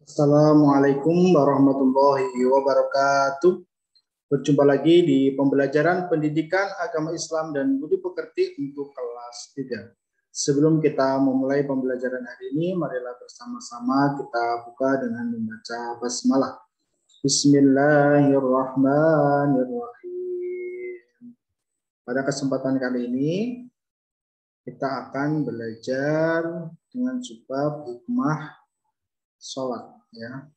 Assalamualaikum warahmatullahi wabarakatuh. Berjumpa lagi di pembelajaran pendidikan agama Islam dan budi pekerti untuk kelas 3. Sebelum kita memulai pembelajaran hari ini, marilah bersama-sama kita buka dengan membaca basmalah. Bismillahirrahmanirrahim. Pada kesempatan kali ini, kita akan belajar dengan sebab hikmah sholat, ya,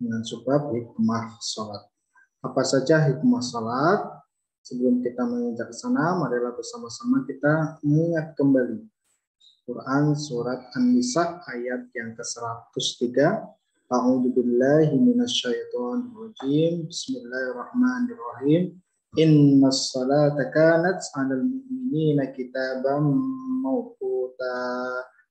dengan sebab hikmah sholat. Apa saja hikmah sholat? Sebelum kita menginjak ke sana, marilah bersama-sama kita mengingat kembali Quran surat An-Nisa ayat yang ke-103. A'udzubillahi minasyaitonirrajim. Bismillahirrahmanirrahim. Innas salata kanat 'alal mu'minina kitaban mawquta.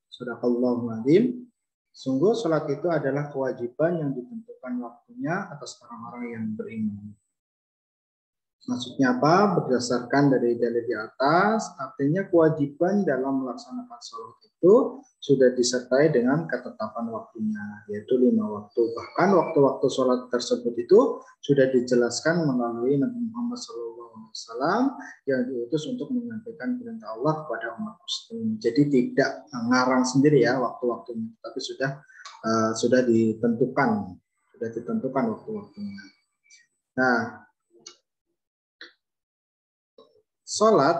Shadaqallahul adzim. Sungguh sholat itu adalah kewajiban yang ditentukan waktunya atas orang-orang yang beriman. Maksudnya apa? Berdasarkan dari dalil di atas, artinya kewajiban dalam melaksanakan sholat itu sudah disertai dengan ketetapan waktunya, yaitu 5 waktu. Bahkan waktu-waktu sholat tersebut itu sudah dijelaskan melalui Nabi Muhammad SAW yang diutus untuk menyampaikan perintah Allah kepada umat muslim. Jadi tidak ngarang sendiri ya waktu-waktunya, tapi sudah ditentukan waktu-waktunya. Nah, sholat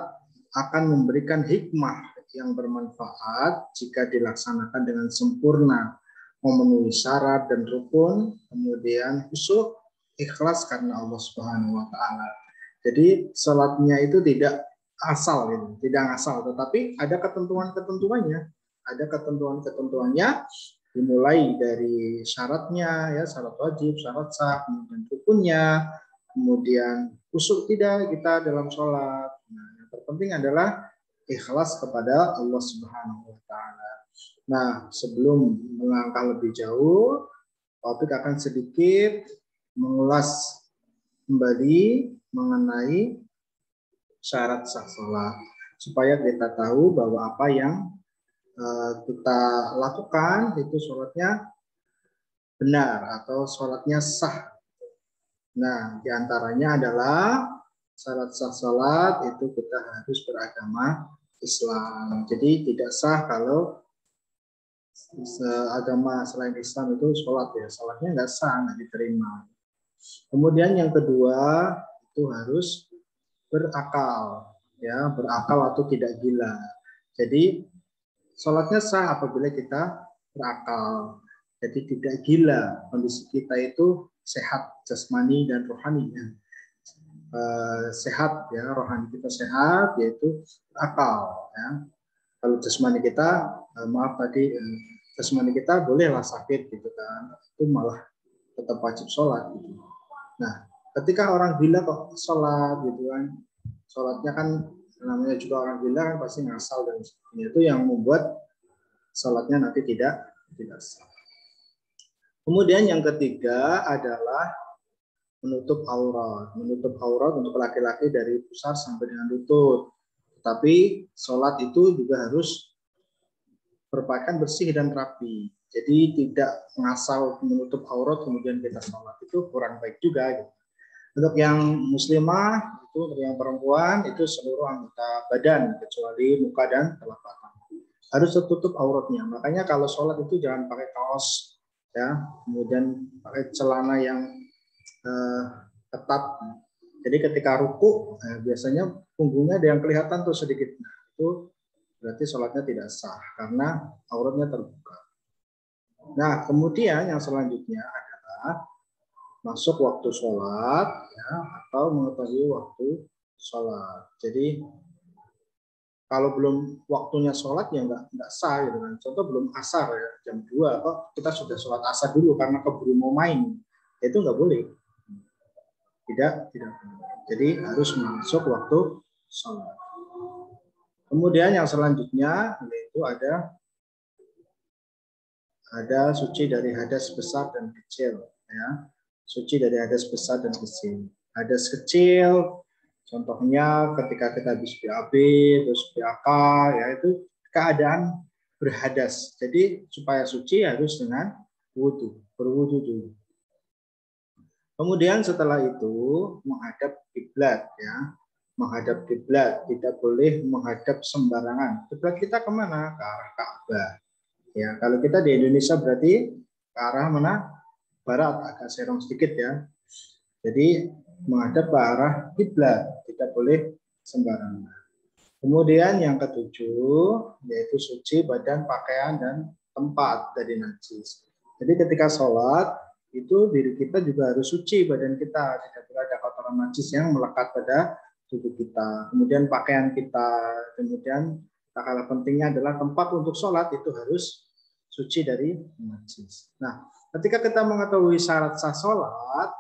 akan memberikan hikmah yang bermanfaat jika dilaksanakan dengan sempurna, memenuhi syarat dan rukun, kemudian khusyuk, ikhlas karena Allah Subhanahu wa taala. Jadi sholatnya itu tidak asal, tidak asal, tetapi ada ketentuan-ketentuannya. Ada ketentuan-ketentuannya dimulai dari syaratnya, ya, syarat wajib, syarat sah, kemudian rukunnya, kemudian khusyuk tidak kita dalam sholat. Nah, yang terpenting adalah ikhlas kepada Allah Subhanahu wa taala. Nah, sebelum melangkah lebih jauh, topik akan sedikit mengulas kembali mengenai syarat sah sholat supaya kita tahu bahwa apa yang kita lakukan itu sholatnya benar atau sholatnya sah. Nah, diantaranya adalah syarat sah sholat itu kita harus beragama Islam. Jadi tidak sah kalau agama selain Islam itu sholat, ya, sholatnya nggak sah, nggak diterima. Kemudian yang kedua itu harus berakal, ya, berakal atau tidak gila. Jadi sholatnya sah apabila kita berakal. Jadi tidak gila, kondisi kita itu sehat jasmani dan rohaninya. Sehat, ya, rohani kita sehat, yaitu akal, ya. Kalau jasmani kita jasmani kita bolehlah sakit gitu kan, itu malah tetap wajib sholat gitu. Nah, ketika orang gila kok sholat gitu kan, sholatnya kan namanya juga orang gila kan pasti ngasal dan sebagainya, itu yang membuat sholatnya nanti tidak sah. Kemudian yang ketiga adalah menutup aurat. Menutup aurat untuk laki-laki dari pusar sampai dengan lutut. Tapi sholat itu juga harus berpakaian bersih dan rapi. Jadi tidak ngasal menutup aurat kemudian kita sholat, itu kurang baik juga. Gitu. Untuk yang muslimah, itu untuk yang perempuan, itu seluruh anggota badan kecuali muka dan telapak tangan. Harus tertutup auratnya. Makanya kalau sholat itu jangan pakai kaos, ya, kemudian pakai celana yang ketat. Jadi ketika ruku, biasanya punggungnya ada yang kelihatan tuh sedikit. Nah, itu berarti sholatnya tidak sah karena auratnya terbuka. Nah, kemudian yang selanjutnya adalah masuk waktu sholat, ya, atau mengetahui waktu sholat. Jadi kalau belum waktunya sholat ya nggak sah gitu kan. Contoh belum asar ya, jam 2 kok kita sudah sholat asar dulu karena keburu mau main, itu nggak boleh. Tidak. Jadi harus masuk waktu sholat. Kemudian yang selanjutnya yaitu ada suci dari hadas besar dan kecil, ya. Suci dari hadas besar dan kecil. Hadas kecil contohnya ketika kita habis BAB, terus BAK, ya, itu keadaan berhadas. Jadi supaya suci harus dengan berwudu dulu. Kemudian setelah itu menghadap kiblat ya, menghadap kiblat, tidak boleh menghadap sembarangan. Kiblat kita kemana? Ke arah Ka'bah. Ya, kalau kita di Indonesia berarti ke arah mana? Barat, agak serong sedikit ya. Jadi menghadap ke arah kiblat, tidak boleh sembarangan. Kemudian yang ketujuh yaitu suci badan, pakaian dan tempat dari najis. Jadi ketika sholat itu diri kita juga harus suci, badan kita tidak boleh ada kotoran najis yang melekat pada tubuh kita. Kemudian pakaian kita, kemudian tak kalah pentingnya adalah tempat untuk sholat itu harus suci dari najis. Nah, ketika kita mengetahui syarat sah sholat,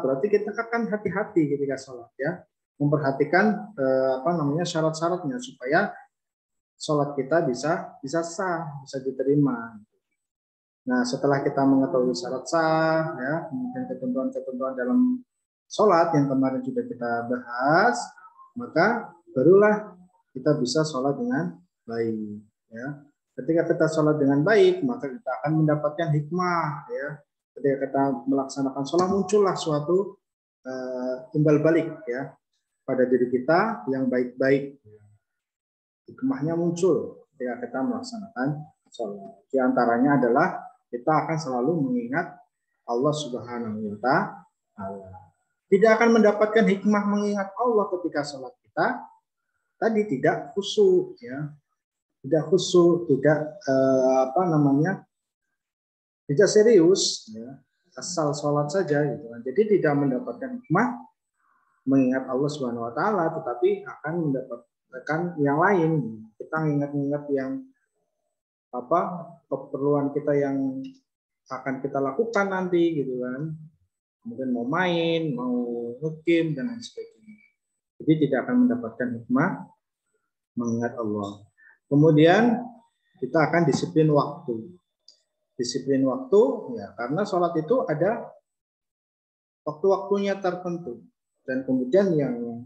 berarti kita akan hati-hati ketika sholat ya, memperhatikan syarat-syaratnya supaya sholat kita bisa sah, bisa diterima. Nah, setelah kita mengetahui syarat sah, ya, kemudian ketentuan-ketentuan dalam sholat yang kemarin sudah kita bahas, maka barulah kita bisa sholat dengan baik. Ya. Ketika kita sholat dengan baik, maka kita akan mendapatkan hikmah. Ya. Ketika kita melaksanakan sholat, muncullah suatu timbal balik ya pada diri kita yang baik-baik. Hikmahnya muncul ketika kita melaksanakan sholat. Di antaranya adalah kita akan selalu mengingat Allah Subhanahu wa Ta'ala. Tidak akan mendapatkan hikmah mengingat Allah ketika sholat kita tadi tidak khusyuk ya. Tidak khusyuk, tidak tidak serius ya. Asal sholat saja gitu kan. Jadi tidak mendapatkan hikmah mengingat Allah Subhanahu wa Ta'ala, tetapi akan mendapatkan yang lain. Kita ingat-ingat yang keperluan kita yang akan kita lakukan nanti gitu kan. Kemudian mau main, mau nge-game dan lain sebagainya. Jadi tidak akan mendapatkan hikmah mengingat Allah. Kemudian kita akan disiplin waktu. Disiplin waktu ya, karena sholat itu ada waktu-waktunya tertentu. Dan kemudian yang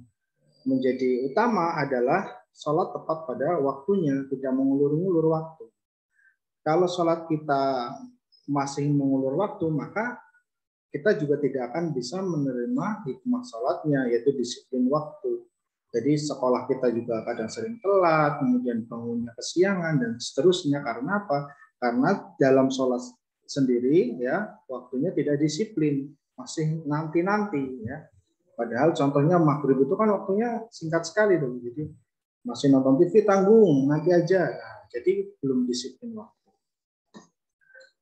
menjadi utama adalah sholat tepat pada waktunya, tidak mengulur-ngulur waktu. Kalau sholat kita masih mengulur waktu, maka kita juga tidak akan bisa menerima hikmah sholatnya, yaitu disiplin waktu. Jadi sekolah kita juga kadang sering telat, kemudian bangunnya kesiangan, dan seterusnya. Karena apa? Karena dalam sholat sendiri, ya waktunya tidak disiplin, masih nanti-nanti. Ya. Padahal contohnya maghrib itu kan waktunya singkat sekali. Jadi masih nonton TV, tanggung, nanti aja. Nah, jadi belum disiplin waktu.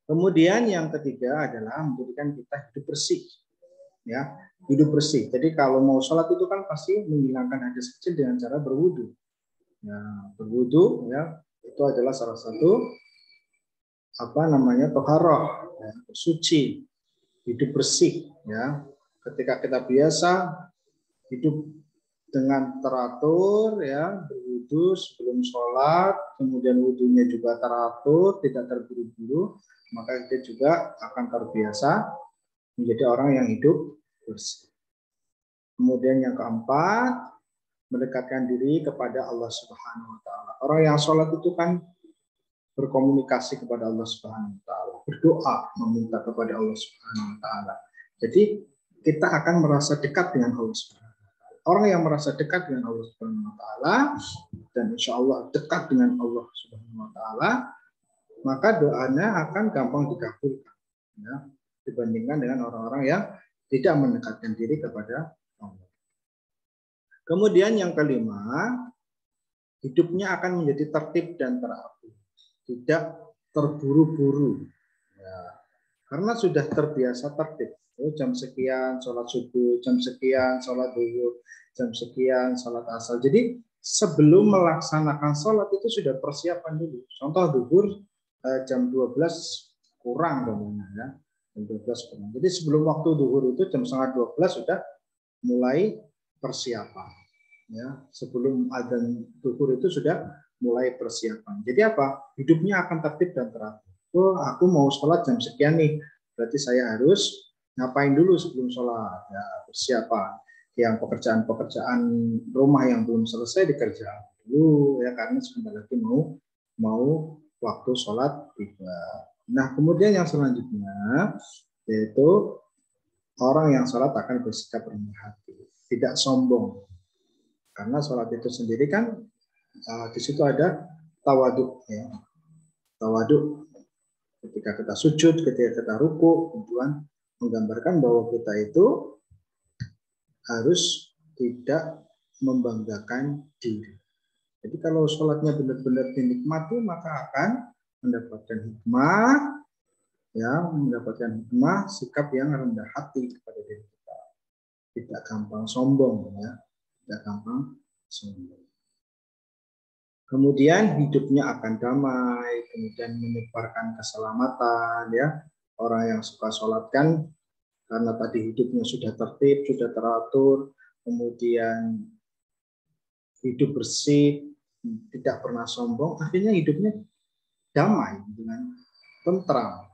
Kemudian yang ketiga adalah menjadikan kita hidup bersih, ya hidup bersih. Jadi kalau mau sholat itu kan pasti menghilangkan hadas kecil dengan cara berwudu. Ya, berwudu ya itu adalah salah satu toharoh, ya, bersuci, hidup bersih. Ya, ketika kita biasa hidup dengan teratur, ya berwudu sebelum sholat, kemudian wudunya juga teratur, tidak terburu-buru, maka kita juga akan terbiasa menjadi orang yang hidup bersih. Kemudian yang keempat, mendekatkan diri kepada Allah Subhanahu wa Ta'ala. Orang yang sholat itu kan berkomunikasi kepada Allah Subhanahu wa Ta'ala, berdoa meminta kepada Allah Subhanahu wa Ta'ala. Jadi kita akan merasa dekat dengan Allah Subhanahu wa Ta'ala. Orang yang merasa dekat dengan Allah Subhanahu wa Ta'ala dan insya Allah dekat dengan Allah Subhanahu wa Ta'ala, maka doanya akan gampang dikabulkan, ya, dibandingkan dengan orang-orang yang tidak mendekatkan diri kepada Allah. Kemudian yang kelima, hidupnya akan menjadi tertib dan teratur, tidak terburu-buru, ya, karena sudah terbiasa tertib. Jam sekian sholat subuh, jam sekian sholat zuhur, jam sekian sholat asar. Jadi sebelum melaksanakan sholat itu sudah persiapan dulu. Contoh zuhur jam 12 kurang ya. Jam 12 kurang. Jadi sebelum waktu zuhur itu jam 11:30 sudah mulai persiapan. Ya, sebelum adzan zuhur itu sudah mulai persiapan. Jadi apa? Hidupnya akan tertib dan teratur. Oh, aku mau sholat jam sekian nih. Berarti saya harus ngapain dulu sebelum sholat? Ya, persiapan. Yang pekerjaan-pekerjaan rumah yang belum selesai dikerjakan dulu ya, karena sebentar lagi mau waktu sholat tiba. Nah, kemudian yang selanjutnya yaitu orang yang sholat akan bersikap rendah hati, tidak sombong. Karena sholat itu sendiri kan di situ ada tawaduk, ya. Tawaduk ketika kita sujud, ketika kita ruku, tujuan menggambarkan bahwa kita itu harus tidak membanggakan diri. Jadi kalau sholatnya benar-benar dinikmati, maka akan mendapatkan hikmah, ya, mendapatkan hikmah sikap yang rendah hati kepada diri kita, tidak gampang sombong, ya, tidak gampang sombong. Kemudian hidupnya akan damai, kemudian menyebarkan keselamatan, ya. Orang yang suka sholat kan karena tadi hidupnya sudah tertib, sudah teratur, kemudian hidup bersih, tidak pernah sombong, akhirnya hidupnya damai dengan tentram.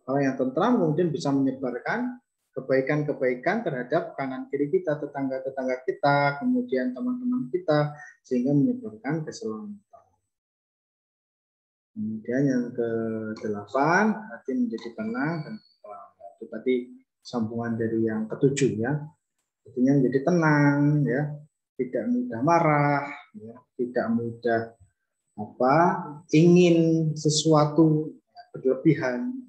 Orang yang tentram kemudian bisa menyebarkan kebaikan-kebaikan terhadap kanan kiri kita, tetangga-tetangga kita, kemudian teman-teman kita, sehingga menyebarkan keselamatan. Kemudian yang ke-8, hati menjadi tenang dan tentram. Itu tadi sambungan dari yang ke-7, ya. Artinya menjadi tenang, ya, tidak mudah marah, ya, tidak mudah ingin sesuatu berlebihan.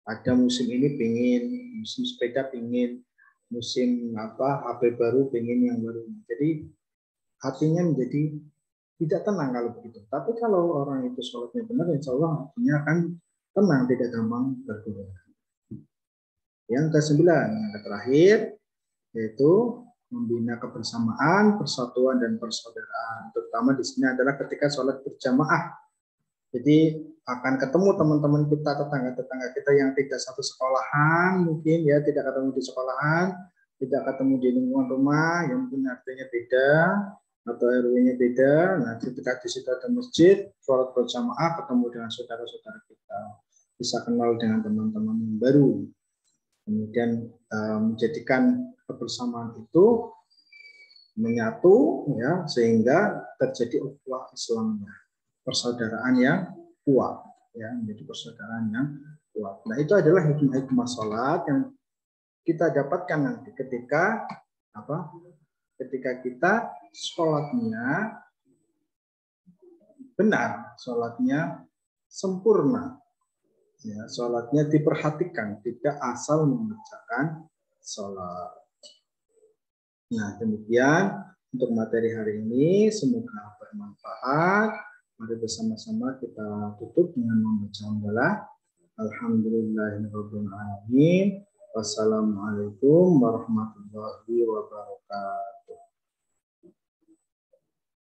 Ada musim ini pingin, musim sepeda pingin, musim HP baru pingin yang baru. Jadi hatinya menjadi tidak tenang kalau begitu. Tapi kalau orang itu sholatnya benar, insya Allah hatinya akan tenang, tidak gampang bergoyang. Yang ke-9, yang terakhir, yaitu membina kebersamaan, persatuan, dan persaudaraan. Terutama di sini adalah ketika sholat berjamaah. Jadi akan ketemu teman-teman kita, tetangga-tetangga kita yang tidak satu sekolahan, mungkin ya tidak ketemu di sekolahan, tidak ketemu di lingkungan rumah, yang mungkin artinya beda atau RW-nya beda. Nah, ketika di situ ada masjid, sholat berjamaah, ketemu dengan saudara-saudara kita, bisa kenal dengan teman-teman yang baru. Kemudian menjadikan kebersamaan itu menyatu, ya, sehingga terjadi ukhuwah Islamnya, persaudaraan yang kuat, ya, menjadi persaudaraan yang kuat. Nah, itu adalah hikmah-hikmah sholat yang kita dapatkan nanti ketika ketika kita sholatnya benar, sholatnya sempurna, ya, sholatnya diperhatikan, tidak asal mengerjakan sholat. Nah, demikian untuk materi hari ini, semoga bermanfaat. Mari bersama-sama kita tutup dengan membaca hamdalah. Alhamdulillahirabbil alamin. Wassalamualaikum warahmatullahi wabarakatuh.